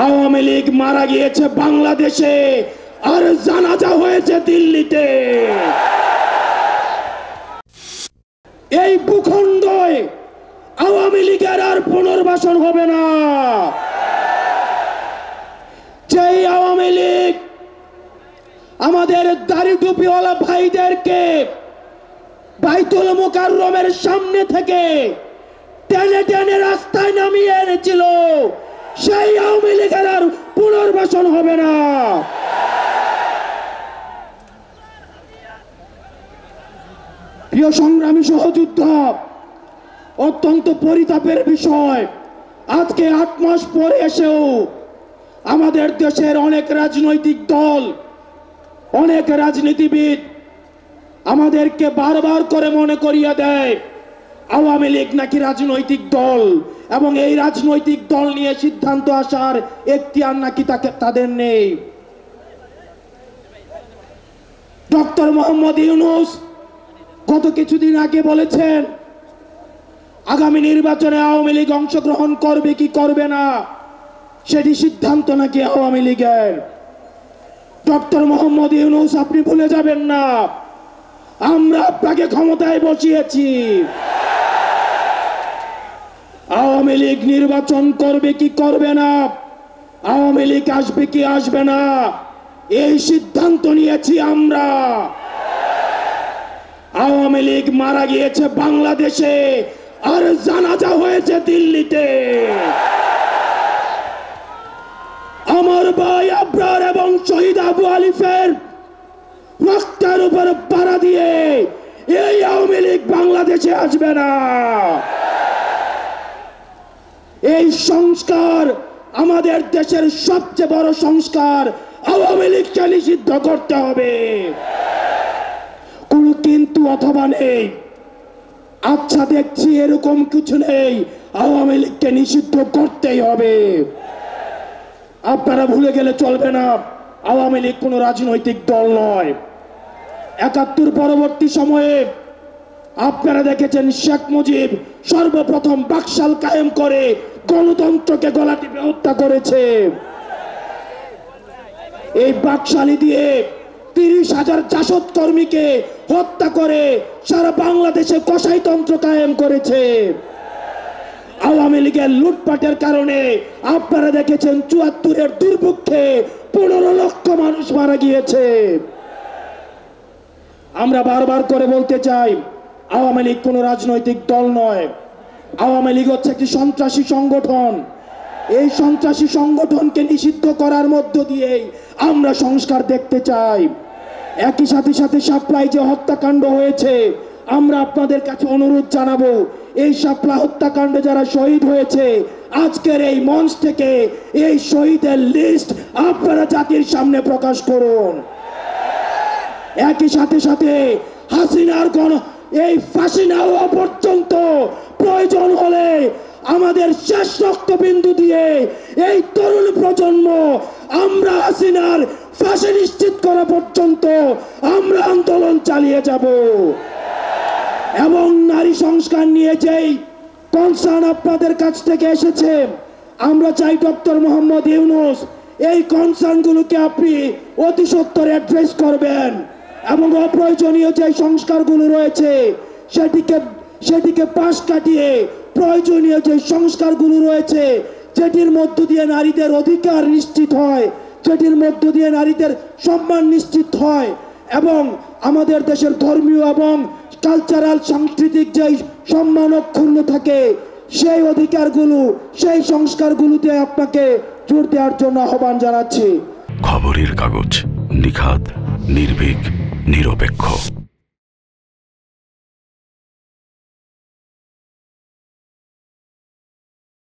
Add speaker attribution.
Speaker 1: আওয়ামী লীগ মারা গিয়েছে বাংলাদেশে আর জানাজা হয়েছে দিল্লিতে। এই ভূখণ্ডে আওয়ামী লীগের আর পুনর্বাসন হবে না। যেই আওয়ামী লীগ আমাদের দাড়ি টুপিওয়ালা ভাইদেরকে বাইতুল মুকাররমের সামনে থেকে টেনে টেনে রাস্তায় নামিয়ে এনেছিল, সেই আওয়ামী লীগের আর পুনর্বাসন হবে না। প্রিয় সংগ্রামী সহযোদ্ধা, অত্যন্ত পরিতাপের বিষয়, আজকে 8 মাস পরে এসেও আমাদের দেশের অনেক রাজনৈতিক দল, অনেক রাজনীতিবিদ আমাদেরকে বারবার করে মনে করিয়ে দেয় আওয়ামী লীগ নাকি রাজনৈতিক দল, এবং এই রাজনৈতিক দল নিয়ে সিদ্ধান্ত আসার এখতিয়ার নাকি তাদের নেই। ডক্টর মোহাম্মদ ইউনূস গত কিছুদিন আগে বলেছেন আগামী নির্বাচনে আওয়ামী লীগ অংশগ্রহণ করবে কি করবে না সেটি সিদ্ধান্ত নাকি আওয়ামী লীগের। ডক্টর মোহাম্মদ ইউনূস, আপনি ভুলে যাবেন না আমরা আপনাকে ক্ষমতায় বসিয়েছি। আওয়ামী লীগ নির্বাচন করবে কি করবে না, আওয়ামী লীগ আসবে কি আসবে না, এই সিদ্ধান্ত নিয়েছি আমরা। আওয়ামী লীগ মারা গিয়েছে বাংলাদেশে আর জানাজা হয়েছে দিল্লিতে। আমার ভাই আবরার এবং শহীদ আবু আলিফের রক্তের উপর পাড়া দিয়ে এই আওয়ামী লীগ বাংলাদেশে আসবে না। এই সংস্কার, আমাদের দেশের সবচেয়ে বড় সংস্কার, আওয়ামী লীগকে নিষিদ্ধ করতে হবে। কোনো কিন্তু অথবা নেই, আচ্ছা দেখছি এরকম কিছু নেই, আওয়ামী লীগকে নিষিদ্ধ করতেই হবে। আপনারা ভুলে গেলে চলবে না, আওয়ামী লীগ কোনো রাজনৈতিক দল নয়। ৭১ পরবর্তী সময়ে আপনারা দেখেছেন শেখ মুজিব সর্বপ্রথম বাকশাল কায়েম করে গণতন্ত্রকে গলা টিপে হত্যা করেছে। এই বাকশালী দিয়ে ৩০,০০০ জাসদ কর্মীকে হত্যা করে সারা বাংলাদেশে কসাইতন্ত্র কায়েম করেছে। আওয়ামী লীগের লুটপাটের কারণে আপনারা দেখেছেন ৭৪-এর দুর্ভিক্ষে ১৫ লক্ষ মানুষ মারা গিয়েছে। আমরা বারবার করে বলতে চাই আওয়ামী লীগ কোনো রাজনৈতিক দল নয়, আওয়ামী লীগ হচ্ছে একটি সন্ত্রাসী সংগঠন। এই সন্ত্রাসী সংগঠনকে নিষিদ্ধ করার মধ্য দিয়েই আমরা সংস্কার দেখতে চাই। একই সাথে সাথে শাপলায় যে হত্যাকাণ্ড হয়েছে, আমরা আপনাদের কাছে অনুরোধ জানাবো এই শাপলা হত্যাকাণ্ডে যারা শহীদ হয়েছে আজকের এই মঞ্চ থেকে এই শহীদের লিস্ট আপনারা জাতির সামনে প্রকাশ করুন। একই সাথে সাথে হাসিনার এই ফাঁসি না হওয়া পর্যন্ত প্রয়োজন হলে আমাদের শেষ রক্তবিন্দু দিয়ে এই তরুণ প্রজন্ম আমরা হাসিনার ফাঁসি নিশ্চিত করা পর্যন্ত আমরা আন্দোলন চালিয়ে যাব। এবং নারী সংস্কার নিয়ে যেই কনসার্ন আপনাদের কাছ থেকে এসেছে, আমরা চাই ডক্টর মোহাম্মদ ইউনূস এই কনসার্নগুলোকে আপনি অতি সত্বর অ্যাড্রেস করবেন এবং অপ্রয়োজনীয় যে সংস্কারগুলো রয়েছে সেটিকে পাশ কাটিয়ে প্রয়োজনীয় যে সংস্কারগুলো রয়েছে যেটির মধ্য দিয়ে নারীদের অধিকার নিশ্চিত হয়, যেটির মধ্য দিয়ে নারীদের সম্মান নিশ্চিত হয় এবং আমাদের দেশের ধর্মীয় এবং কালচারাল সাংস্কৃতিক যেই সম্মান অক্ষুণ্ণ থাকে সেই অধিকারগুলো, সেই সংস্কারগুলোতে আপনাকে জোর দেওয়ার জন্য আহ্বান জানাচ্ছি।
Speaker 2: খবরের কাগজ, নিখাদ, নির্ভীক, নিরপেক্ষ।